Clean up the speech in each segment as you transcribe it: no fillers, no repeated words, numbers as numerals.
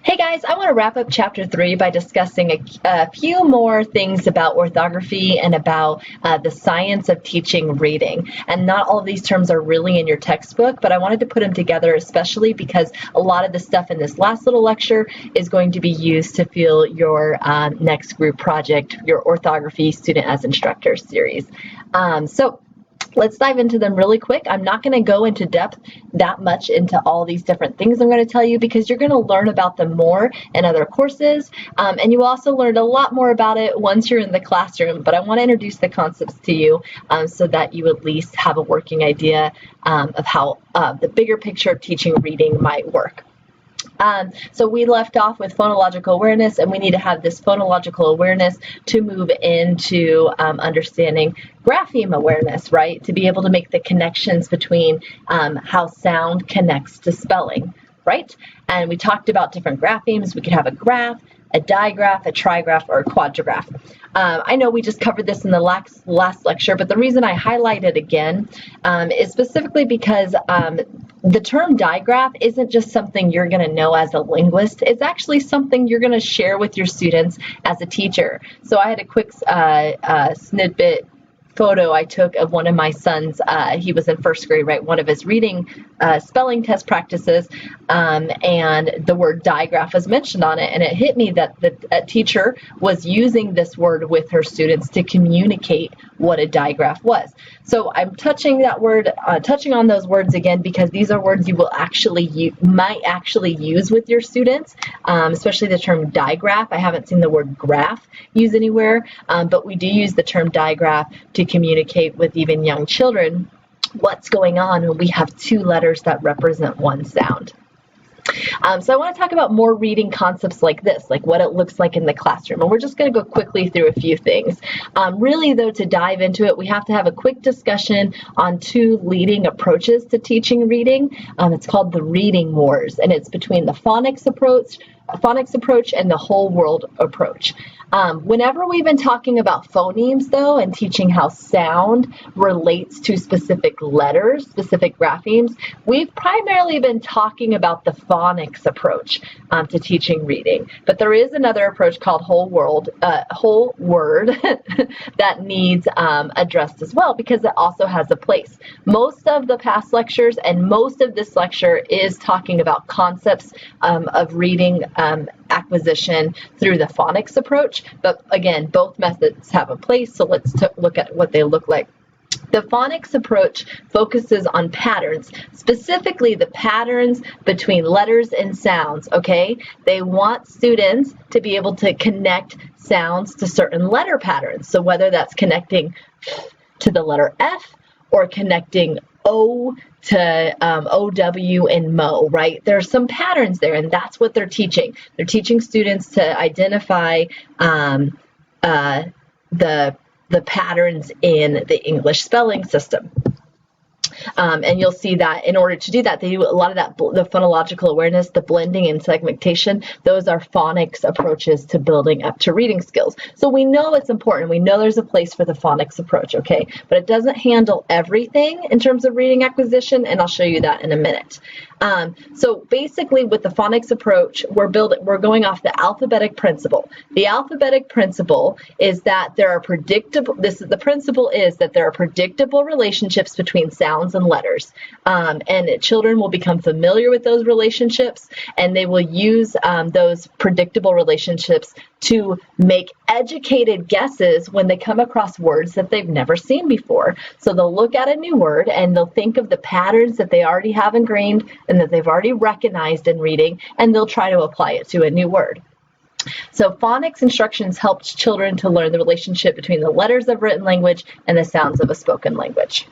Hey guys, I want to wrap up chapter 3 by discussing a few more things about orthography and about the science of teaching reading. And not all of these terms are really in your textbook, but I wanted to put them together especially because a lot of the stuff in this last little lecture is going to be used to fuel your next group project, your orthography student as instructor series. So let's dive into them really quick. I'm not going to go into depth that much into all these different things I'm going to tell you because you're going to learn about them more in other courses, and you also learn a lot more about it once you're in the classroom. But I want to introduce the concepts to you so that you at least have a working idea of how the bigger picture of teaching reading might work. So we left off with phonological awareness, and we need to have this phonological awareness to move into understanding grapheme awareness, right? To be able to make the connections between how sound connects to spelling, right? And we talked about different graphemes. We could have a graph, a digraph, a trigraph, or a quadrigraph. I know we just covered this in the last lecture, but the reason I highlight it again is specifically because the term digraph isn't just something you're going to know as a linguist. It's actually something you're going to share with your students as a teacher. So I had a quick snippet photo I took of one of my sons. He was in first grade, right? One of his reading spelling test practices, and the word digraph was mentioned on it, and it hit me that the teacher was using this word with her students to communicate what a digraph was. So I'm touching on those words again because these are words you might actually use with your students, especially the term digraph. I haven't seen the word graph used anywhere, but we do use the term digraph to communicate with even young children what's going on when we have two letters that represent one sound. So I want to talk about more reading concepts like this, like what it looks like in the classroom. And we're just going to go quickly through a few things. Really, though, to dive into it, we have to have a quick discussion on two leading approaches to teaching reading. It's called the reading wars, and it's between the phonics approach and the whole world approach. Whenever we've been talking about phonemes, though, and teaching how sound relates to specific letters, specific graphemes, we've primarily been talking about the phonics approach to teaching reading. But there is another approach called whole word that needs addressed as well because it also has a place. Most of the past lectures and most of this lecture is talking about concepts of reading acquisition through the phonics approach. But again, both methods have a place, so let's look at what they look like. The phonics approach focuses on patterns, specifically the patterns between letters and sounds, okay? They want students to be able to connect sounds to certain letter patterns. So whether that's connecting to the letter F or connecting O to OW and MO, right? There's some patterns there, and that's what they're teaching. They're teaching students to identify the patterns in the English spelling system. And you'll see that in order to do that, they do a lot of that, the phonological awareness, the blending and segmentation. Those are phonics approaches to building up to reading skills. So we know it's important. We know there's a place for the phonics approach, okay? But it doesn't handle everything in terms of reading acquisition, and I'll show you that in a minute. So basically with the phonics approach, we're going off the alphabetic principle. The alphabetic principle is that there are predictable relationships between sounds and letters. And children will become familiar with those relationships, and they will use those predictable relationships to make educated guesses when they come across words that they've never seen before. So they'll look at a new word and they'll think of the patterns that they already have ingrained and that they've already recognized in reading, and they'll try to apply it to a new word. So phonics instructions helps children to learn the relationship between the letters of written language and the sounds of a spoken language.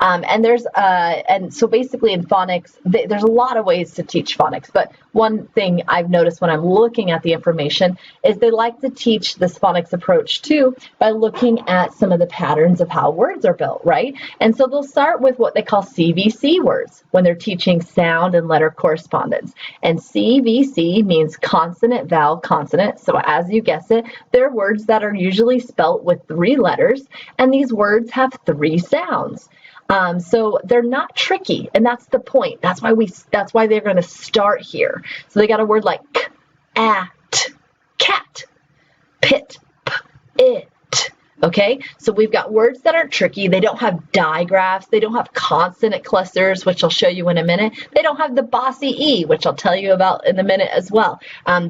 And so basically in phonics, there's a lot of ways to teach phonics, but one thing I've noticed when I'm looking at the information is they like to teach this phonics approach too by looking at some of the patterns of how words are built, right? And so they'll start with what they call CVC words when they're teaching sound and letter correspondence. And CVC means consonant, vowel, consonant. So as you guess it, they're words that are usually spelt with 3 letters, and these words have 3 sounds. So they're not tricky, and that's the point. That's why they're going to start here. So they got a word like k, at, cat, pit, it. Okay, so we've got words that aren't tricky. They don't have digraphs. They don't have consonant clusters, which I'll show you in a minute. They don't have the bossy E, which I'll tell you about in a minute as well.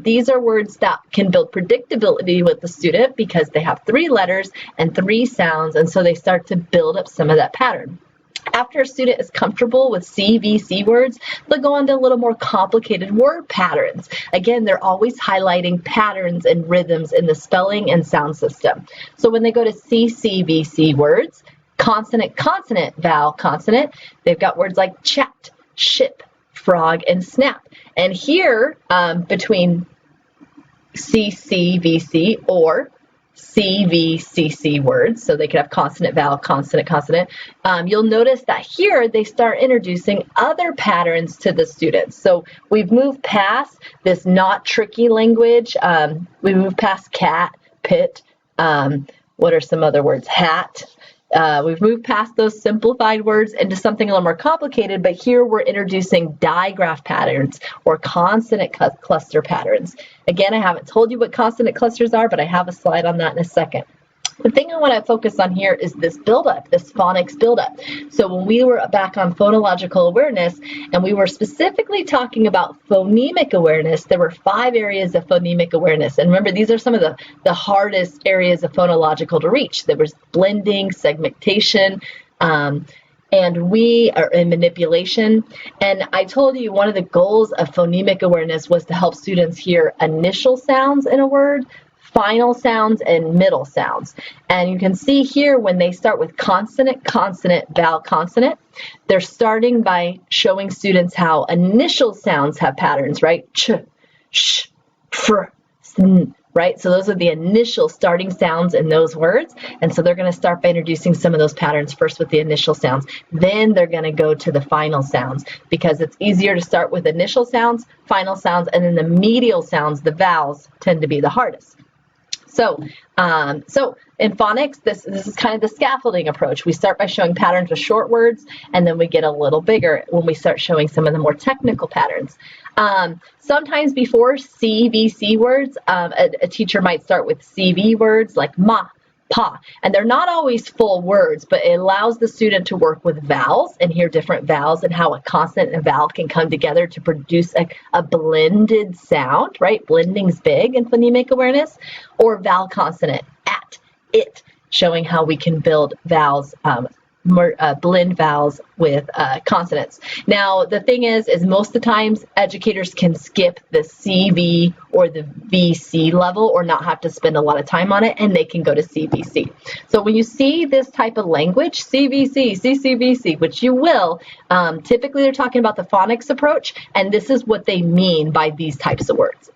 These are words that can build predictability with the student because they have 3 letters and 3 sounds, and so they start to build up some of that pattern. After a student is comfortable with CVC words, they'll go on to a little more complicated word patterns. Again, they're always highlighting patterns and rhythms in the spelling and sound system. So when they go to CCVC words, consonant, consonant, vowel, consonant, they've got words like chat, ship, frog, and snap. And here, between CCVC or CVCC words, so they could have consonant, vowel, consonant, consonant. You'll notice that here they start introducing other patterns to the students. So we've moved past this not tricky language. We moved past cat, pit, what are some other words? Hat. We've moved past those simplified words into something a little more complicated, but here we're introducing digraph patterns or consonant cluster patterns. Again, I haven't told you what consonant clusters are, but I have a slide on that in a second. The thing I want to focus on here is this buildup, this phonics buildup. So when we were back on phonological awareness, and we were specifically talking about phonemic awareness, there were 5 areas of phonemic awareness. And remember, these are some of the hardest areas of phonological to reach. There was blending, segmentation, and we are in manipulation. And I told you one of the goals of phonemic awareness was to help students hear initial sounds in a word, final sounds, and middle sounds. And you can see here when they start with consonant, consonant, vowel, consonant, they're starting by showing students how initial sounds have patterns, right? Ch, sh, fr, sn, right? So those are the initial starting sounds in those words. And so they're going to start by introducing some of those patterns first with the initial sounds. Then they're going to go to the final sounds because it's easier to start with initial sounds, final sounds, and then the medial sounds, the vowels, tend to be the hardest. So in phonics, this is kind of the scaffolding approach. We start by showing patterns with short words, and then we get a little bigger when we start showing some of the more technical patterns. Sometimes before CVC words, a teacher might start with CV words like ma, pa, and they're not always full words, but it allows the student to work with vowels and hear different vowels and how a consonant and vowel can come together to produce a blended sound, right? Blending's big in phonemic awareness, or vowel consonant, at, it, showing how we can build vowels, blend vowels with consonants. Now, the thing is most of the times educators can skip the CV or the VC level or not have to spend a lot of time on it, and they can go to CVC. So when you see this type of language, CVC, CCVC, which you will, typically they're talking about the phonics approach, and this is what they mean by these types of words.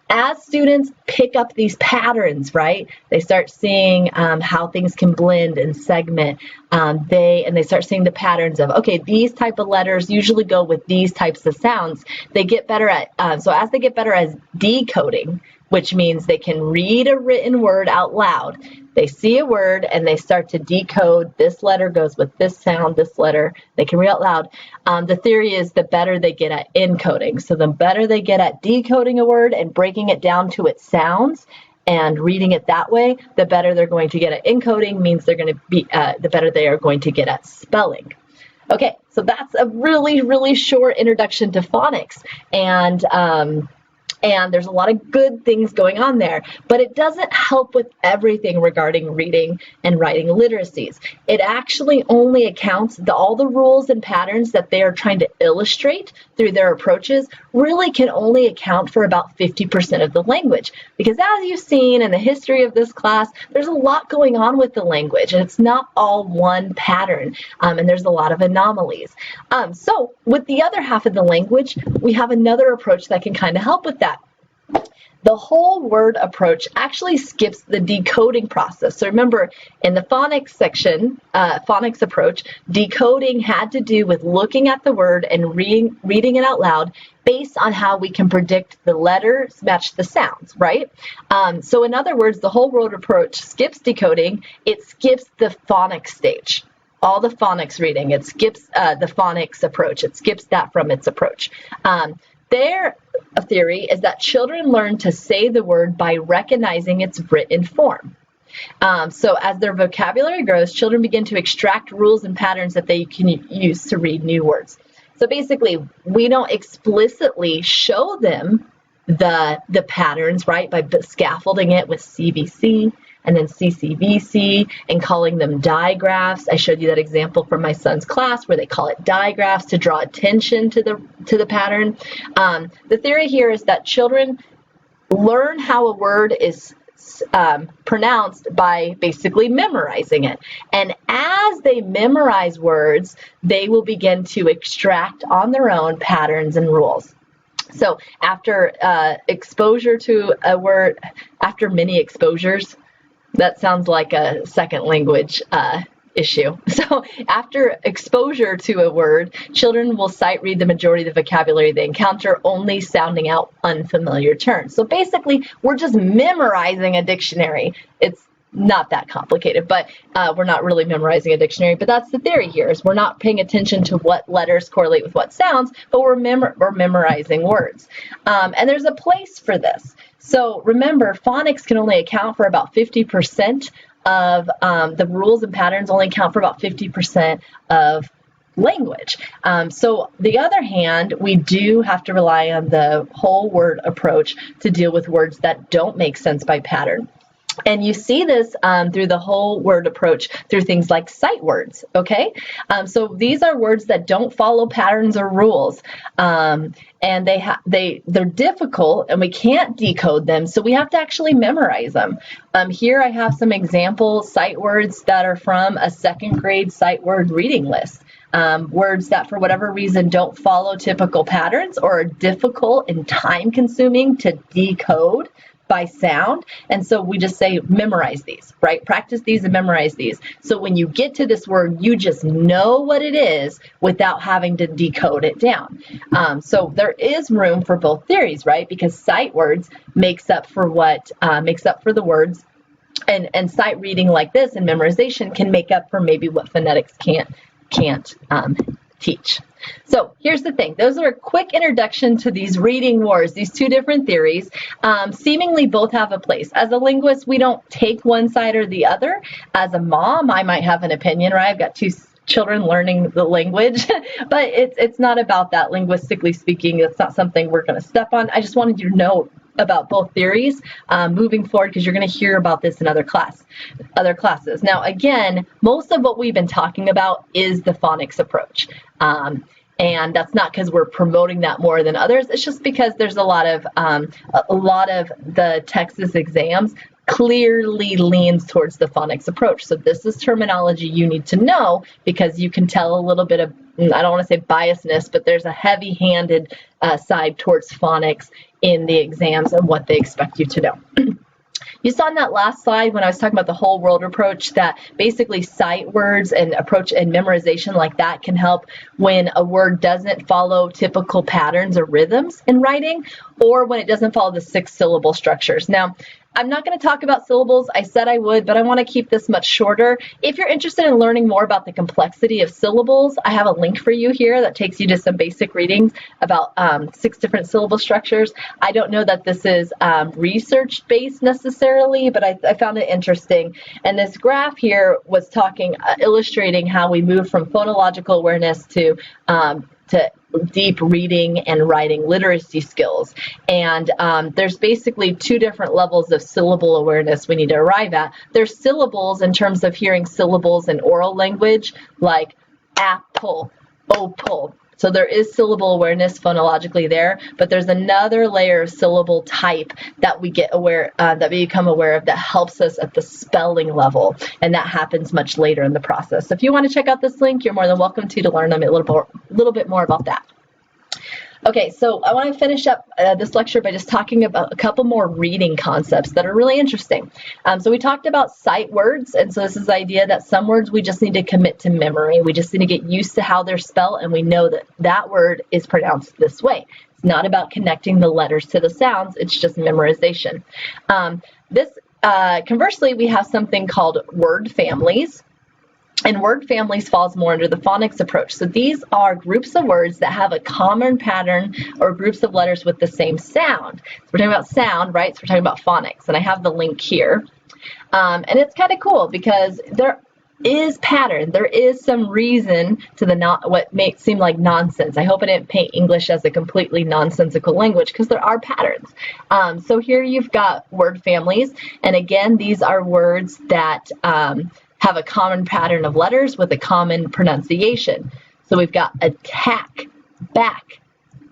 As students pick up these patterns, right, they start seeing how things can blend and segment. They start seeing the patterns of, okay, these type of letters usually go with these types of sounds. They get better at, so as they get better at decoding, which means they can read a written word out loud. They see a word and they start to decode. This letter goes with this sound, this letter. They can read out loud. The theory is the better they get at encoding. So the better they get at decoding a word and breaking it down to its sounds and reading it that way, the better they're going to get at encoding, means they're going to be, the better they are going to get at spelling. Okay, so that's a really, really short introduction to phonics. And there's a lot of good things going on there, but it doesn't help with everything regarding reading and writing literacies. It actually only accounts all the rules and patterns that they are trying to illustrate through their approaches really can only account for about 50% of the language. Because as you've seen in the history of this class, there's a lot going on with the language, and it's not all one pattern, and there's a lot of anomalies. So with the other half of the language, we have another approach that can kind of help with that. The whole word approach actually skips the decoding process. So remember, in the phonics section, phonics approach, decoding had to do with looking at the word and reading it out loud based on how we can predict the letters match the sounds, right? So in other words, the whole word approach skips decoding. It skips the phonics stage. All the phonics reading, it skips the phonics approach. It skips that from its approach. theory is that children learn to say the word by recognizing its written form. So as their vocabulary grows, children begin to extract rules and patterns that they can use to read new words. So basically, we don't explicitly show them the patterns, right, by scaffolding it with CVC and then CCVC and calling them digraphs. I showed you that example from my son's class where they call it digraphs to draw attention to the pattern. The theory here is that children learn how a word is pronounced by basically memorizing it. And as they memorize words, they will begin to extract on their own patterns and rules. So after exposure to a word, after many exposures, that sounds like a second language issue. So after exposure to a word, children will sight read the majority of the vocabulary they encounter, only sounding out unfamiliar terms. So basically, we're just memorizing a dictionary. It's not that complicated, but we're not really memorizing a dictionary. But that's the theory here, is we're not paying attention to what letters correlate with what sounds, but we're memorizing words. And there's a place for this. So remember, phonics can only account for about 50% of the rules and patterns, only account for about 50% of language. So the other hand, we do have to rely on the whole word approach to deal with words that don't make sense by pattern. And you see this through the whole word approach through things like sight words, okay? So these are words that don't follow patterns or rules. And they're difficult and we can't decode them, so we have to actually memorize them. Here I have some example sight words that are from a second grade sight word reading list. Words that for whatever reason don't follow typical patterns or are difficult and time consuming to decode by sound. And so we just say memorize these, right? Practice these and memorize these. So when you get to this word, you just know what it is without having to decode it down. So there is room for both theories, right? Because sight words makes up for the words, and sight reading like this and memorization can make up for maybe what phonetics can't teach. So here's the thing. Those are a quick introduction to these reading wars, these two different theories. Seemingly both have a place. As a linguist, we don't take one side or the other. As a mom, I might have an opinion, right? I've got two children learning the language, but it's not about that. Linguistically speaking, it's not something we're going to step on. I just wanted you to know about both theories moving forward, because you're going to hear about this in other classes. Now, again, most of what we've been talking about is the phonics approach. And that's not because we're promoting that more than others. It's just because there's a lot of the Texas exams clearly leans towards the phonics approach. So this is terminology you need to know, because you can tell a little bit of, I don't want to say biasness, but there's a heavy-handed side towards phonics in the exams and what they expect you to know. You saw in that last slide when I was talking about the whole world approach that basically sight words and approach and memorization like that can help when a word doesn't follow typical patterns or rhythms in writing, or when it doesn't follow the 6 syllable structures. Now, I'm not going to talk about syllables. I said I would, but I want to keep this much shorter. If you're interested in learning more about the complexity of syllables, I have a link for you here that takes you to some basic readings about 6 different syllable structures. I don't know that this is research-based necessarily, but I found it interesting. And this graph here was illustrating how we move from phonological awareness to deep reading and writing literacy skills. And there's basically 2 different levels of syllable awareness we need to arrive at. There's syllables in terms of hearing syllables in oral language, like apple, opal. So there is syllable awareness phonologically there, but there's another layer of syllable type that we get that we become aware of that helps us at the spelling level, and that happens much later in the process. So if you want to check out this link, you're more than welcome to learn a little bit more about that. Okay, so I want to finish up this lecture by just talking about a couple more reading concepts that are really interesting. So we talked about sight words, and so this is the idea that some words we just need to commit to memory. We just need to get used to how they're spelled, and we know that that word is pronounced this way. It's not about connecting the letters to the sounds, it's just memorization. Conversely, we have something called word families. And word families falls more under the phonics approach. So these are groups of words that have a common pattern or groups of letters with the same sound. So we're talking about sound, right? So we're talking about phonics, and I have the link here. And it's kind of cool because there is pattern. There is some reason to the what may seem like nonsense. I hope I didn't paint English as a completely nonsensical language because there are patterns. So here you've got word families, and again, these are words that have a common pattern of letters with a common pronunciation. So we've got attack, back,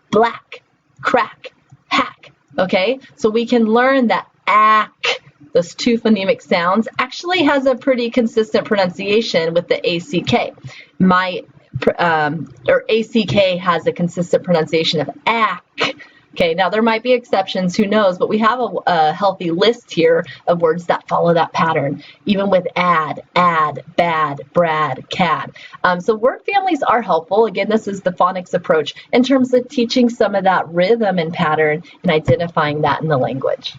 black, crack, hack, okay? So we can learn that ack, those two phonemic sounds, actually has a pretty consistent pronunciation with the ACK. ACK has a consistent pronunciation of ack. Okay, now there might be exceptions, who knows, but we have a healthy list here of words that follow that pattern, even with add, bad, brad, cad. So word families are helpful. Again, this is the phonics approach in terms of teaching some of that rhythm and pattern and identifying that in the language.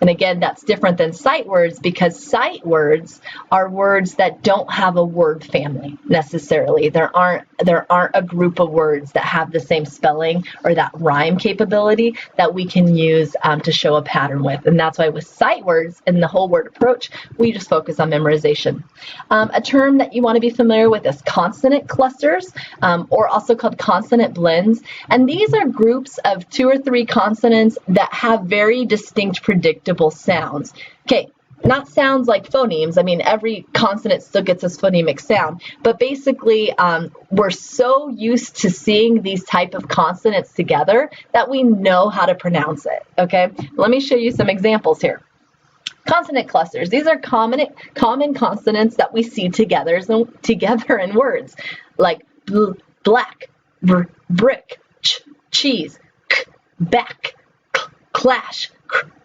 And again, that's different than sight words because sight words are words that don't have a word family necessarily. There aren't a group of words that have the same spelling or that rhyme capability that we can use to show a pattern with. And that's why with sight words and the whole word approach, we just focus on memorization. A term that you want to be familiar with is consonant clusters, or also called consonant blends. And these are groups of 2 or 3 consonants that have very distinct predictable sounds. Okay, not sounds like phonemes. I mean, every consonant still gets its phonemic sound, but basically we're so used to seeing these type of consonants together that we know how to pronounce it, okay? Let me show you some examples here. Consonant clusters. These are common consonants that we see together in words, like black, brick, cheese, back, clash,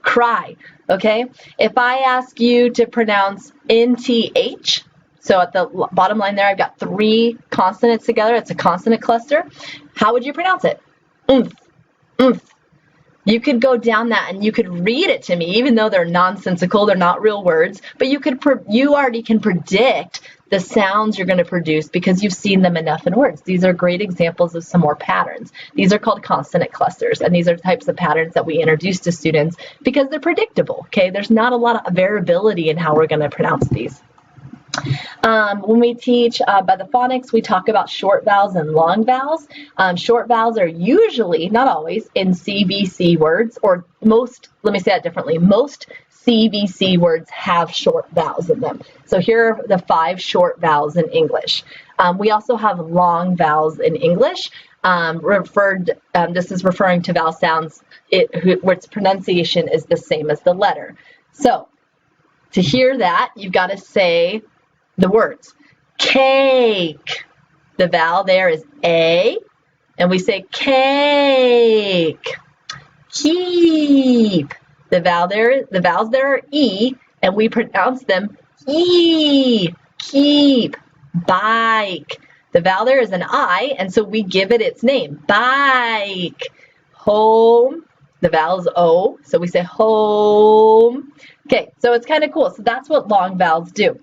cry, okay? If I ask you to pronounce NTH, so at the bottom line there, I've got 3 consonants together. It's a consonant cluster. How would you pronounce it? Oomph, oomph. You could go down that and you could read it to me, even though they're nonsensical, they're not real words, but you already can predict the sounds you're going to produce because you've seen them enough in words. These are great examples of some more patterns. These are called consonant clusters, and these are types of patterns that we introduce to students because they're predictable, okay? There's not a lot of variability in how we're going to pronounce these. When we teach by the phonics, we talk about short vowels and long vowels. Short vowels are usually, not always, in CVC words, or most, let me say that differently, most CVC words have short vowels in them. So here are the 5 short vowels in English. We also have long vowels in English. This is referring to vowel sounds where its pronunciation is the same as the letter. So to hear that, you've got to say the words. Cake. The vowel there is A, and we say cake. Keep. The vowels there are E, and we pronounce them E. Keep. Bike. The vowel there is an I, and so we give it its name. Bike. Home. The vowel is O, so we say home. Okay, so it's kind of cool. So that's what long vowels do.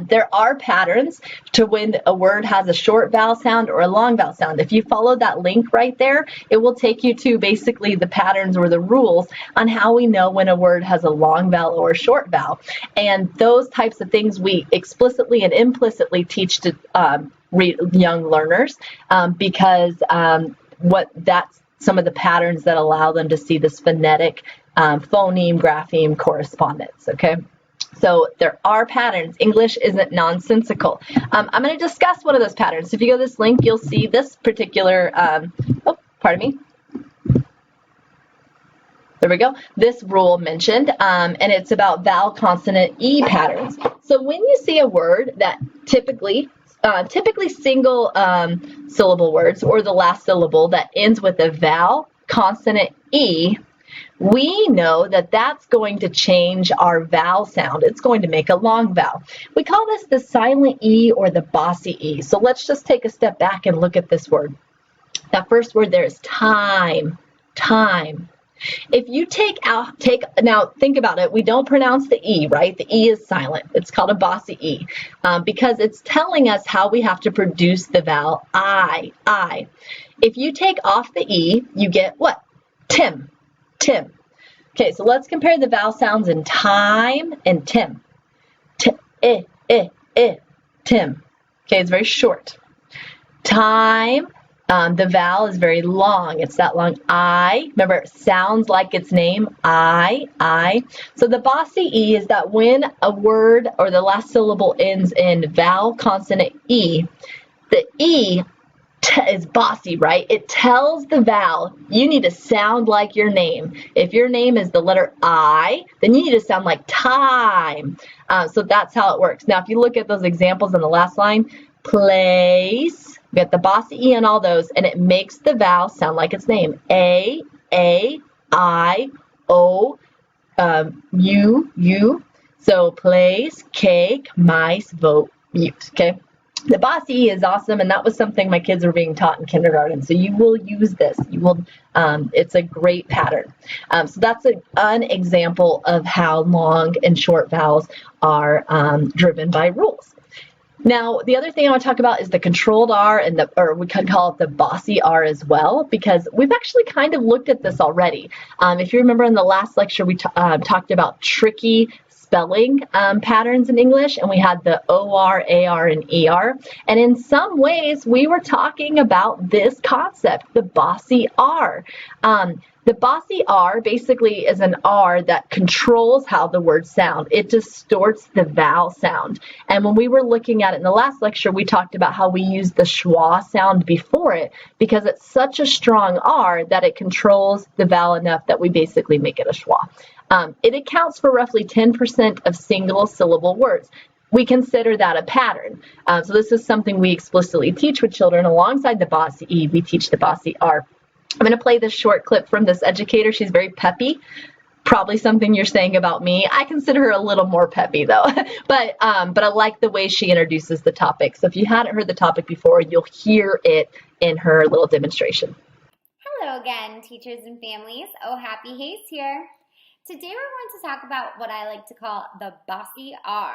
There are patterns to when a word has a short vowel sound or a long vowel sound. If you follow that link right there, it will take you to basically the patterns or the rules on how we know when a word has a long vowel or a short vowel. And those types of things we explicitly and implicitly teach to young learners because that's some of the patterns that allow them to see this phonetic phoneme, grapheme correspondence, okay? So there are patterns. English isn't nonsensical. I'm going to discuss one of those patterns. So if you go to this link, you'll see this particular, pardon me. There we go. This rule mentioned, and it's about vowel consonant E patterns. So when you see a word that typically single syllable words or the last syllable that ends with a vowel consonant E, we know that that's going to change our vowel sound. It's going to make a long vowel. We call this the silent E or the bossy E. So let's just take a step back and look at this word. That first word there is time, time. If you now think about it, we don't pronounce the E, right? The E is silent. It's called a Bossy E because it's telling us how we have to produce the vowel I. If you take off the E, you get what? Tim. Okay, so let's compare the vowel sounds in time and Tim. Tim. Okay, it's very short. Time, the vowel is very long. It's that long I. Remember, it sounds like its name, I. So the Bossy E is that when a word or the last syllable ends in vowel consonant E, the E is bossy, right? It tells the vowel, you need to sound like your name. If your name is the letter I, then you need to sound like time. So that's how it works. Now, if you look at those examples in the last line, place, we got the Bossy E on all those, and it makes the vowel sound like its name. A, I, O, you. So place, cake, mice, vote, mute, okay? The Bossy E is awesome, and that was something my kids were being taught in kindergarten. So you will use this. It's a great pattern. So that's an example of how long and short vowels are driven by rules. Now, the other thing I want to talk about is the controlled R or we can call it the Bossy R as well, because we've actually kind of looked at this already. If you remember in the last lecture, we talked about tricky spelling patterns in English, and we had the OR, AR, and ER. And in some ways, we were talking about this concept, the Bossy R. The Bossy R basically is an R that controls how the words sound. It distorts the vowel sound. And when we were looking at it in the last lecture, we talked about how we use the schwa sound before it because it's such a strong R that it controls the vowel enough that we basically make it a schwa. It accounts for roughly 10% of single syllable words. We consider that a pattern. So this is something we explicitly teach with children alongside the Bossy E. We teach the Bossy R. I'm going to play this short clip from this educator. She's very peppy. Probably something you're saying about me. I consider her a little more peppy though, but I like the way she introduces the topic. So if you hadn't heard the topic before, you'll hear it in her little demonstration. Hello again, teachers and families. Oh, Happy Hayes here. Today we're going to talk about what I like to call the Bossy R.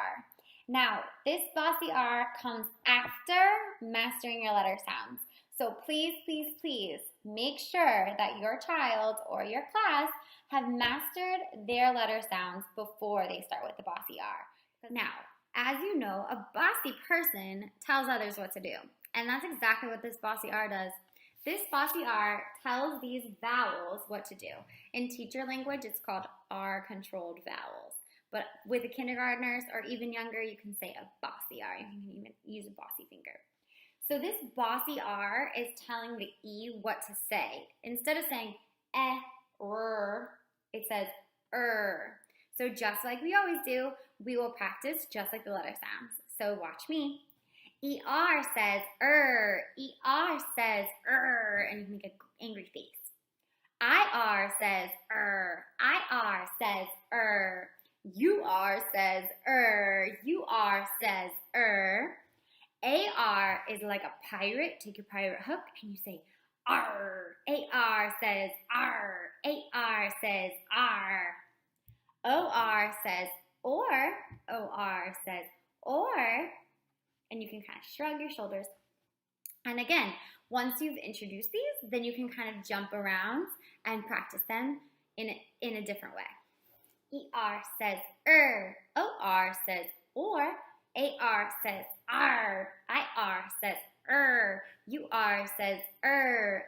Now, this Bossy R comes after mastering your letter sounds. So please make sure that your child or your class have mastered their letter sounds before they start with the Bossy R. Now, as you know, a bossy person tells others what to do. And that's exactly what this Bossy R does. This Bossy R tells these vowels what to do. In teacher language, it's called R-controlled vowels. But with the kindergartners or even younger, you can say a Bossy R. You can even use a bossy finger. So this Bossy R is telling the E what to say. Instead of saying it says So just like we always do, we will practice just like the letter sounds. So watch me. ER says ER says and you can make an angry face. IR says IR says UR says UR says AR is like a pirate. Take your pirate hook and you say R. AR says R. AR says R. OR says OR says OR. And you can kind of shrug your shoulders. And again, once you've introduced these, then you can kind of jump around and practice them in a different way. ER says OR says OR. AR says R. IR says UR says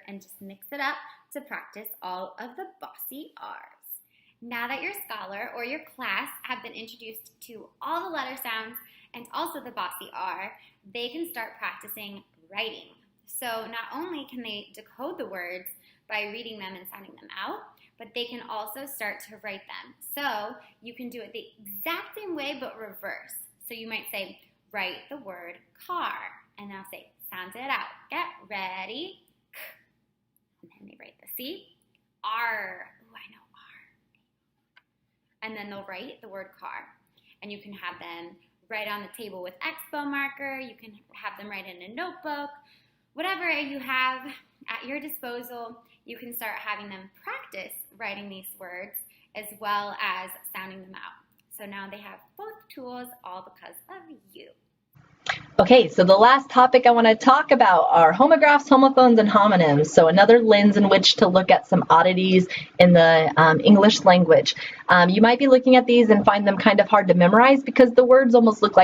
and just mix it up to practice all of the Bossy R's. Now that your scholar or your class have been introduced to all the letter sounds and also the Bossy R, they can start practicing writing. So not only can they decode the words by reading them and sounding them out, but they can also start to write them. So you can do it the exact same way but reverse. So you might say, write the word car, and I'll say, sound it out. Get ready. And then they write the C. R. Ooh, I know R. And then they'll write the word car. And you can have them write on the table with expo marker. You can have them write in a notebook. Whatever you have at your disposal, you can start having them practice writing these words as well as sounding them out. So now they have both tools, all because of you. Okay, so the last topic I want to talk about are homographs, homophones, and homonyms. So another lens in which to look at some oddities in the English language. You might be looking at these and find them kind of hard to memorize because the words almost look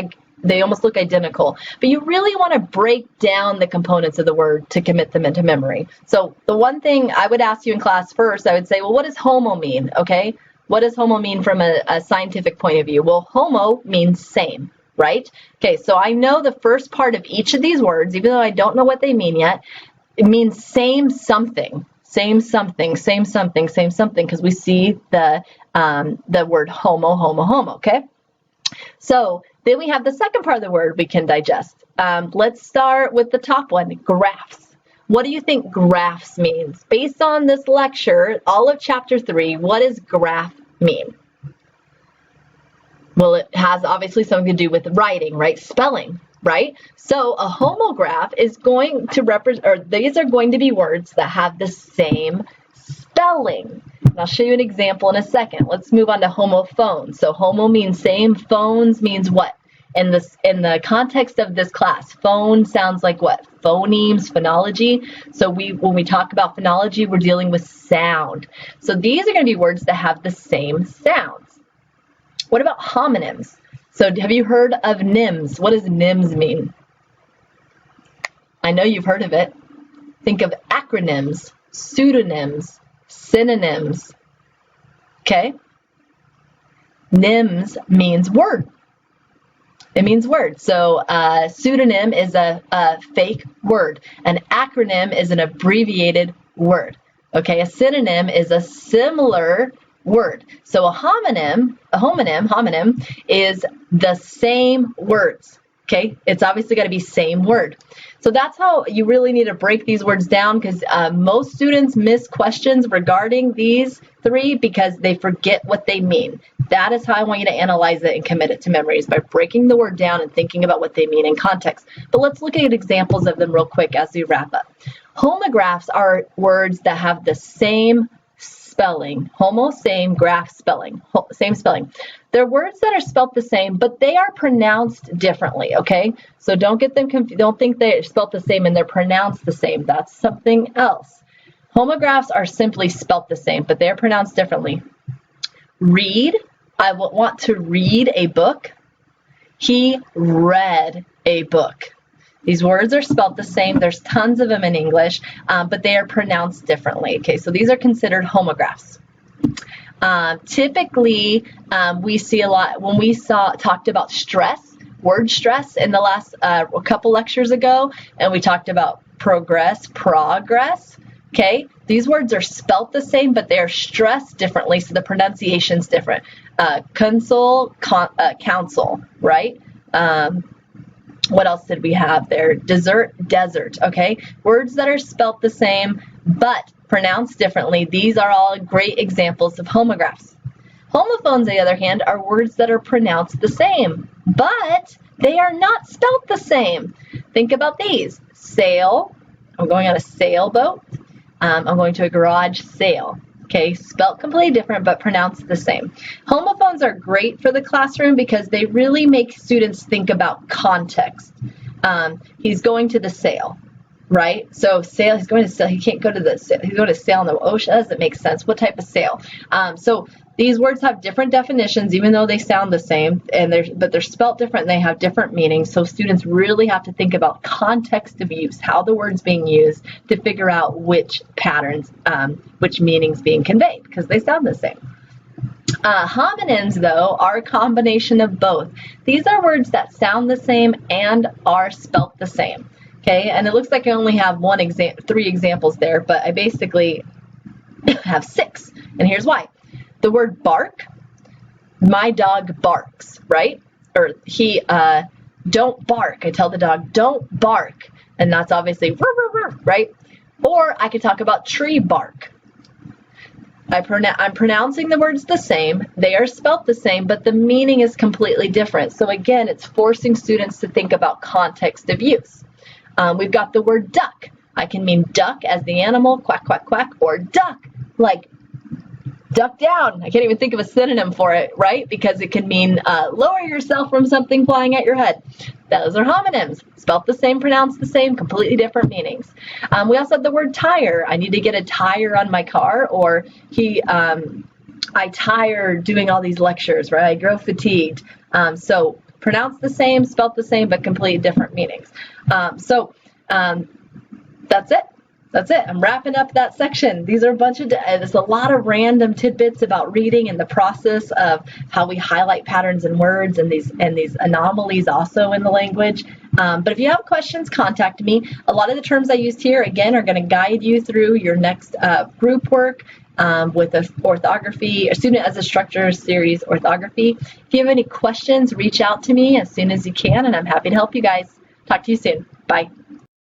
identical. But you really want to break down the components of the word to commit them into memory. So the one thing I would ask you in class first, I would say, well, what does homo mean? Okay, what does homo mean from a scientific point of view? Well, homo means same. Right? Okay, so I know the first part of each of these words, even though I don't know what they mean yet, it means same something, same something, same something, same something, because we see the word homo, okay? So then we have the second part of the word we can digest. Let's start with the top one, graphs. What do you think graphs means? Based on this lecture, all of chapter 3, what does graph mean? Well, it has obviously something to do with writing, right? Spelling, right? So a homograph is going to represent, or these are going to be words that have the same spelling. And I'll show you an example in a second. Let's move on to homophones. So homo means same, phones means what? In the context of this class, phone sounds like what? Phonemes, phonology. So when we talk about phonology, we're dealing with sound. So these are going to be words that have the same sounds. What about homonyms? So have you heard of nyms? What does nyms mean? I know you've heard of it. Think of acronyms, pseudonyms, synonyms. Okay? Nyms means word. It means word. So a pseudonym is a fake word. An acronym is an abbreviated word. Okay? A synonym is a similar word. So a homonym is the same words. Okay, it's obviously got to be same word. So that's how you really need to break these words down, because most students miss questions regarding these three because they forget what they mean. That is how I want you to analyze it and commit it to memory, is by breaking the word down and thinking about what they mean in context. But let's look at examples of them real quick as we wrap up. Homographs are words that have the same spelling. Homo, same, graph, spelling. Same spelling. They're words that are spelled the same, but they are pronounced differently, okay? So don't get them confused. Don't think they're spelled the same and they're pronounced the same. That's something else. Homographs are simply spelled the same, but they're pronounced differently. Read. I want to read a book. He read a book. These words are spelled the same. There's tons of them in English, but they are pronounced differently. Okay, so these are considered homographs. Typically, we see a lot when we talked about stress, word stress in the last couple lectures ago, and we talked about progress. Okay, these words are spelt the same, but they are stressed differently, so the pronunciation's different. Counsel, right? What else did we have there? Desert, okay? Words that are spelt the same, but pronounced differently. These are all great examples of homographs. Homophones, on the other hand, are words that are pronounced the same, but they are not spelt the same. Think about these. Sail, I'm going on a sailboat. I'm going to a garage sale. Okay, spelt completely different, but pronounced the same. Homophones are great for the classroom because they really make students think about context. He's going to the sale, right? So sail, he's going to sail. He can't go to the sail. He's going to sail in the ocean. That doesn't make sense. What type of sail? So these words have different definitions, even though they sound the same, but they're spelt different and they have different meanings. So students really have to think about context of use, how the word's being used, to figure out which patterns, which meanings being conveyed, because they sound the same. Homonyms, though, are a combination of both. These are words that sound the same and are spelt the same. Okay, and it looks like I only have 3 examples there, but I basically have 6, and here's why. The word bark, my dog barks, right? Or he, don't bark. I tell the dog, don't bark. And that's obviously, right? Or I could talk about tree bark. I'm pronouncing the words the same. They are spelt the same, but the meaning is completely different. So again, it's forcing students to think about context of use. We've got the word duck. I can mean duck as the animal, quack, quack, quack, or duck, like duck down. I can't even think of a synonym for it, right? Because it can mean lower yourself from something flying at your head. Those are homonyms, spelt the same, pronounced the same, completely different meanings. We also have the word tire. I need to get a tire on my car, or I tire doing all these lectures, right? I grow fatigued. So pronounced the same, spelt the same, but completely different meanings. That's it. That's it. I'm wrapping up that section. These are there's a lot of random tidbits about reading and the process of how we highlight patterns in words and these anomalies also in the language. But if you have questions, contact me. A lot of the terms I used here, again, are going to guide you through your next group work with a orthography, a student as a structure series orthography. If you have any questions, reach out to me as soon as you can, and I'm happy to help you guys. Talk to you soon. Bye.